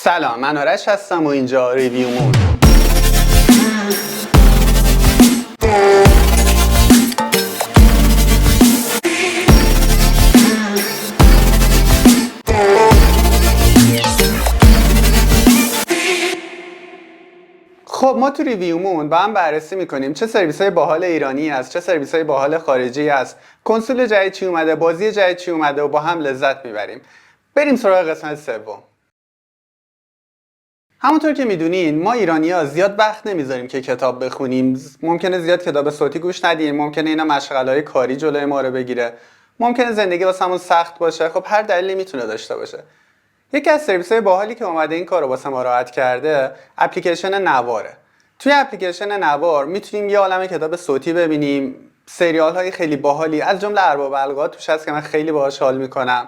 سلام، من آرش هستم و اینجا ریویو مود. خب ما تو ریویو مون با هم بررسی میکنیم چه سرویس های باحال ایرانی هست، چه سرویس های باحال خارجی هست، کنسول جدید چی اومده، بازی جدید چی اومده و با هم لذت میبریم. بریم سراغ قسمت سوم. همونطور که میدونین ما ایرانی‌ها زیاد وقت نمیذاریم که کتاب بخونیم. ممکنه زیاد کتاب صوتی گوش ندیم، ممکنه اینا مشغله‌های کاری جلوی ما رو بگیره، ممکنه زندگی واسمون سخت باشه. خب هر دلیلی میتونه داشته باشه. یکی از سرویس‌های باحالی که اومده این کارو واسه ما راحت کرده، اپلیکیشن نواره. توی اپلیکیشن نوار میتونیم یه عالمه کتاب صوتی ببینیم، سریال‌های خیلی باحالی از جمله ارباب الغاد توش هست که من خیلی باهاش حال میکنم.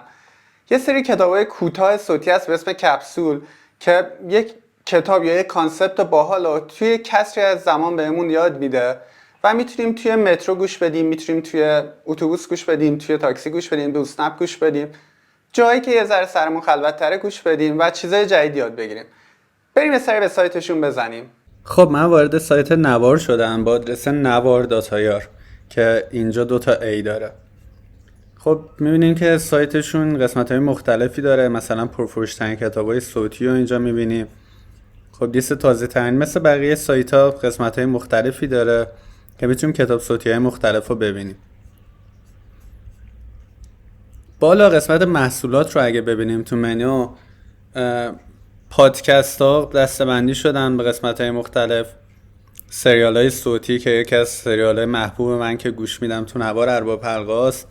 یه سری کتاب‌های کوتاه صوتی هست به اسم کپسول که یک کتاب یا یک کانسپت باحال رو توی کسری از زمان بهمون یاد میده و میتونیم توی مترو گوش بدیم، میتونیم توی اتوبوس گوش بدیم، توی تاکسی گوش بدیم، تو اسنپ گوش بدیم، جایی که یه ذره سرمون خلوت‌تره گوش بدیم و چیزای جدید یاد بگیریم. بریم یه سری به سایتشون بزنیم. خب من وارد سایت نوار شدم با آدرس nawar.ir که اینجا 2 تا A داره. خب میبینیم که سایتشون قسمت‌های مختلفی داره، مثلا پرفروش‌ترین کتاب‌های صوتی رو اینجا میبینیم. خب لیست تازه‌ترین مثل بقیه سایت‌ها قسمت‌های مختلفی داره که میتونیم کتاب صوتی‌های مختلف رو ببینیم. بالا قسمت محصولات رو اگه ببینیم تو منو، پادکست ها دسته‌بندی شدن به قسمت‌های مختلف. سریال‌های صوتی که یکی از سریال‌های محبوب من که گوش میدم تو نوار ارباب الغاست،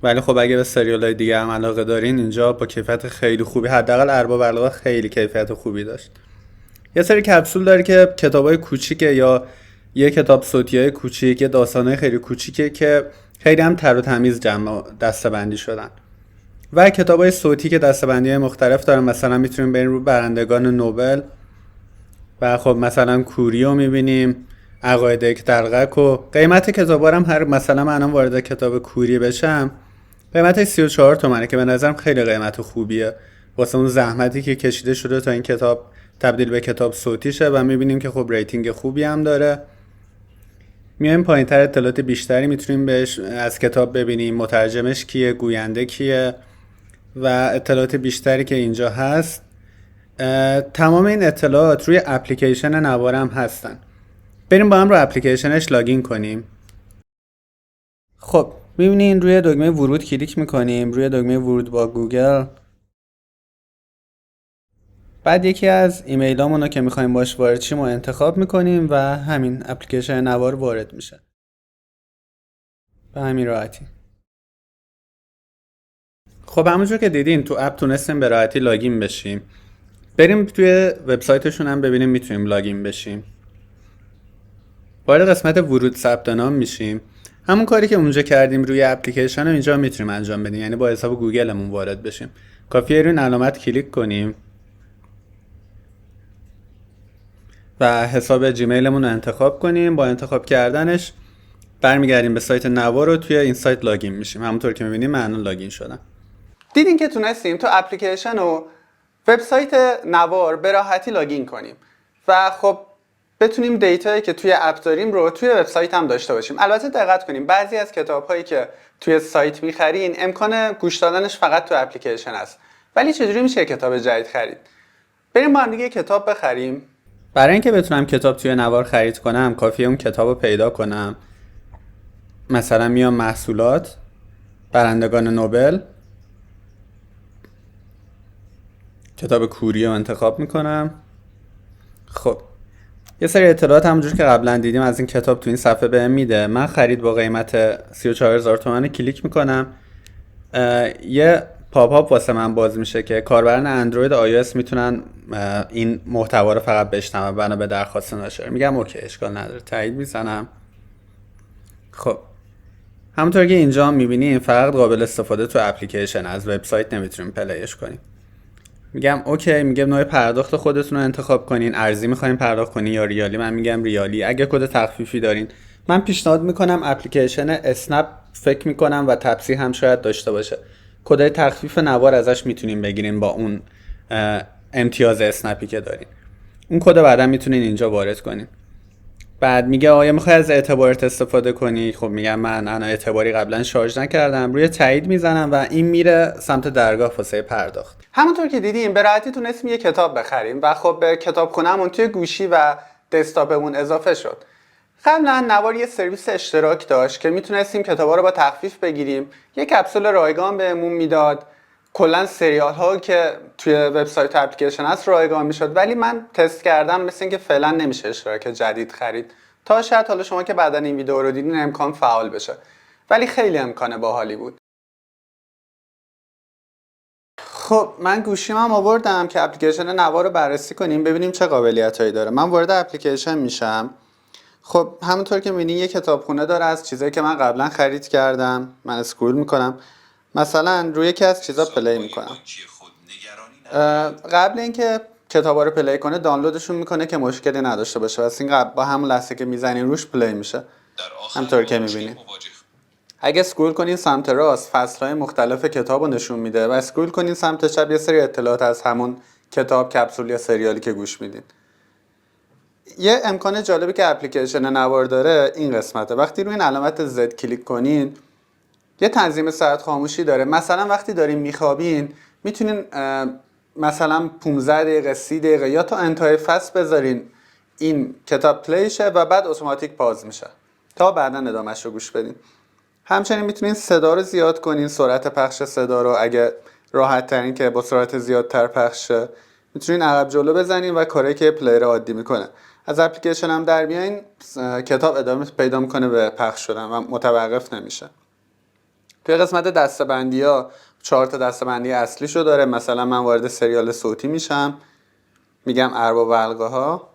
ولی خب اگه به سریال‌های دیگه هم علاقه دارین اینجا با کیفیت خیلی خوبی، حداقل ارباب الغا خیلی کیفیت خوبی داشت. یه سری کپسول داره که کتابای کوچیکه یا یه کتاب صوتیای کوچیک، یه داستانای خیلی کوچیکه که خیلی هم تر و تمیز دسته‌بندی شدن. و کتابای صوتی که دسته‌بندی‌های مختلف دارن، مثلا میتونیم بریم رو برندگان نوبل و خب مثلا کوری رو میبینیم، عقاید یک دلقک و قیمت کتابا هم هر مثلا من الان وارد کتاب کوری بشم قیمتش 34 تومنه که به نظرم خیلی قیمت خوبیه واسه اون زحمتی که کشیده شده تا این کتاب تبدیل به کتاب صوتی شه. و میبینیم که خب ریتینگ خوبی هم داره. میایم پایین‌تر اطلاعات بیشتری میتونیم بهش از کتاب ببینیم، مترجمش کیه، گوینده کیه و اطلاعات بیشتری که اینجا هست. تمام این اطلاعات روی اپلیکیشن نوار هم هستن. بریم با هم رو اپلیکیشنش لاگین کنیم. خب میبینین روی دکمه ورود کلیک میکنیم، روی دکمه ورود با گوگل. بعد یکی از ایمیلامون رو که میخوایم باش وارد شیم رو انتخاب میکنیم و همین اپلیکیشن نوار وارد میشه. به همین راحتی. خب همونجور که دیدین تو اپ تونستیم به راحتی لاگین بشیم. بریم توی وبسایتشون هم ببینیم میتونیم لاگین بشیم. وارد قسمت ورود ثبت نام میشیم. همون کاری که اونجا کردیم روی اپلیکیشن رو اینجا میتونیم انجام بدیم، یعنی با حساب گوگلمون وارد بشیم. کافیه روی این علامت کلیک کنیم و حساب جیمیلمون رو انتخاب کنیم. با انتخاب کردنش برمیگردیم به سایت نوار و توی این سایت لاگین میشیم. همونطور که میبینیم من الان لاگین شدم. دیدین که تونستیم تو اپلیکیشن و وبسایت نوار به راحتی لاگین کنیم و خب بتونیم دیتایی که توی اپ داریم رو توی وبسایت هم داشته باشیم. البته دقت کنیم بعضی از کتاب‌هایی که توی سایت می‌خرین امکان گوش دادنش فقط تو اپلیکیشن است. ولی چجوری میشه کتاب جدید خرید؟ بریم با هم دیگه کتاب بخریم. برای اینکه بتونم کتاب توی نوار خرید کنم کافیه اون کتاب رو پیدا کنم. مثلا میام محصولات، برندگان نوبل، کتاب کوری رو انتخاب میکنم. خب یه سری اطلاعات همونجور که قبلا دیدیم از این کتاب تو این صفحه بهم میده. من خرید با قیمت 34000 تومان کلیک میکنم. یه پاپ آپ واسه من باز میشه که کاربران اندروید و iOS میتونن این محتوا رو فقط بشنون بنا به درخواست ناشر. میگم اوکی اشکال نداره، تایید میزنم. خب همونطور که اینجا میبینیم فقط قابل استفاده تو اپلیکیشن، از وبسایت نمیتونیم پلیش کنیم. میگم اوکی، میگم نوع پرداخت خودتون رو انتخاب کنین، ارزی میخواین پرداخت کنین یا ریالی. من میگم ریالی. اگه کد تخفیفی دارین من پیشنهاد میکنم اپلیکیشن اسنپ، فکر میکنم و تپسی هم شاید داشته باشه. کد تخفیف نوار ازش میتونیم بگیریم با اون امتیاز اسنپی که دارین. اون کد بعدا میتونین اینجا وارد کنین. بعد میگه آیا میخوای از اعتبارت استفاده کنی؟ خب میگم من انا اعتباری قبلا شارژ نکردم، روی تایید میزنم و این میره سمت درگاه واسه پرداخت. همونطور که دیدیم به راحتی تونستیم یه کتاب بخریم و خب به کتابخونه‌مون توی گوشی و دسکتاپمون اضافه شد. قبلا نوار یه سرویس اشتراک داشت که میتونستیم کتابا رو با تخفیف بگیریم، یه کپسول رایگان بهمون میداد، کلا سریال ها که توی وبسایت و اپلیکیشن هست رایگان میشد. ولی من تست کردم مثل اینکه فعلا نمیشه اشتراک جدید خرید، تا شاید حالا شما که بعدا این ویدیو رو دیدین امکان فعال بشه، ولی خیلی امکان باحالی بود. خب من گوشیمم آوردم که اپلیکیشن نوار رو بررسی کنیم ببینیم چه قابلیتایی داره. من وارد اپلیکیشن میشم. خب همونطور که میبینین یه کتابخونه داره از چیزایی که من قبلا خرید کردم. من اسکرول میکنم، مثلا روی یکی از چیزا پلی میکنم. قبل اینکه کتابا رو پلی کنه دانلودشون میکنه که مشکلی نداشته باشه، واسه این با همون لحظه که میزنین روش پلی میشه. همونطور که میبینین اگه اسکرول کنین سمت راست فصل‌های مختلف کتاب رو نشون میده و اسکرول کنین سمت چپ یه سری اطلاعات از همون کتاب، کپسول یا سریالی که گوش میدین. یه امکان جالبی که اپلیکیشن نوار داره این قسمته. وقتی روی این علامت زد کلیک کنین یه تنظیم ساعت خاموشی داره. مثلا وقتی دارین میخوابین میتونین مثلا 15 دقیقه 30 دقیقه یا تا انتهای فصل بذارین این کتاب پلی شه و بعد اتوماتیک پاز میشه تا بعدا ادامهش رو گوش بدین. همچنین میتونین صدا رو زیاد کنین، سرعت پخش صدا رو اگه راحت ترین که با سرعت زیادتر پخش شه. میتونین عقب جلو بزنین و کاری که پلیر عادی میکنه. از اپلیکیشن هم در بیاین کتاب ادامه پیدا میکنه به پخش شدن و متوقف نمیشه. توی قسمت دسته‌بندی ها 4 تا دسته‌بندی اصلیشو داره. مثلا من وارد سریال صوتی میشم، میگم ارباب حلقه ها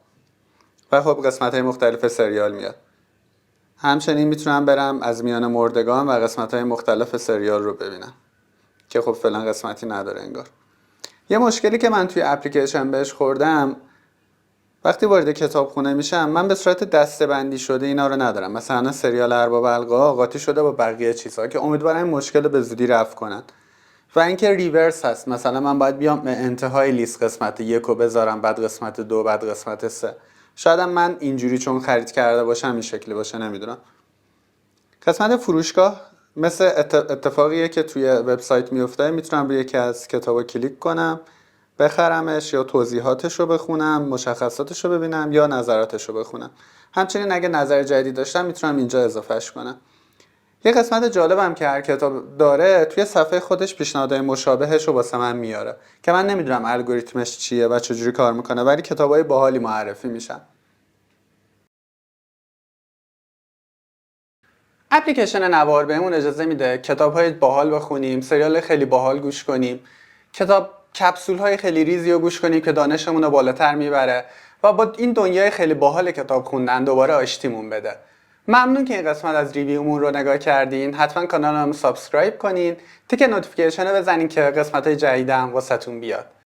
و خب قسمت های مختلف سریال میاد. همچنین میتونم برم از میان مردگان و قسمت های مختلف سریال رو ببینم که خب فعلا قسمتی نداره انگار. یه مشکلی که من توی اپلیکیشن بهش خوردم، وقتی وارد کتابخونه میشم من به صورت دسته‌بندی شده اینا رو ندارم. مثلا سریال ارباب حلقه ها قاطی شده با بقیه چیزها که امیدوارم این مشکل رو به زودی رفع کنن. و اینکه ریورس هست، مثلا من باید بیام به انتهای لیست قسمت 1 رو بذارم، بعد قسمت 2، بعد قسمت 3. شاید من اینجوری چون خرید کرده باشم این شکلی باشه، نمیدونم. قسمت فروشگاه مثل اتفاقیه که توی وبسایت میفته. میتونم روی یکی از کتابا کلیک کنم بخرمش یا توضیحاتش رو بخونم، مشخصاتش رو ببینم یا نظراتش رو بخونم. همچنین اگه نظر جدید داشتم میتونم اینجا اضافهش کنم. یه قسمت جالبم که هر کتاب داره توی صفحه خودش پیشنهادهای مشابهش رو واسه من میاره که من نمیدونم الگوریتمش چیه و چجوری کار میکنه، ولی کتابای باحالی معرفی میشن. اپلیکیشن نوار بهمون اجازه میده کتاب‌های باحال بخونیم، سریال خیلی باحال گوش کنیم، کپسول‌های خیلی ریزی رو گوش کنیم که دانشمون رو بالاتر میبره و با این دنیای خیلی باحال کتاب خوندن دوباره آشتیمون بده. ممنون که این قسمت از ریویومون رو نگاه کردین. حتما کانالمو سابسکرایب کنین، تیک نوتیفیکیشن رو بزنین که قسمت‌های جدیدم واسهتون بیاد.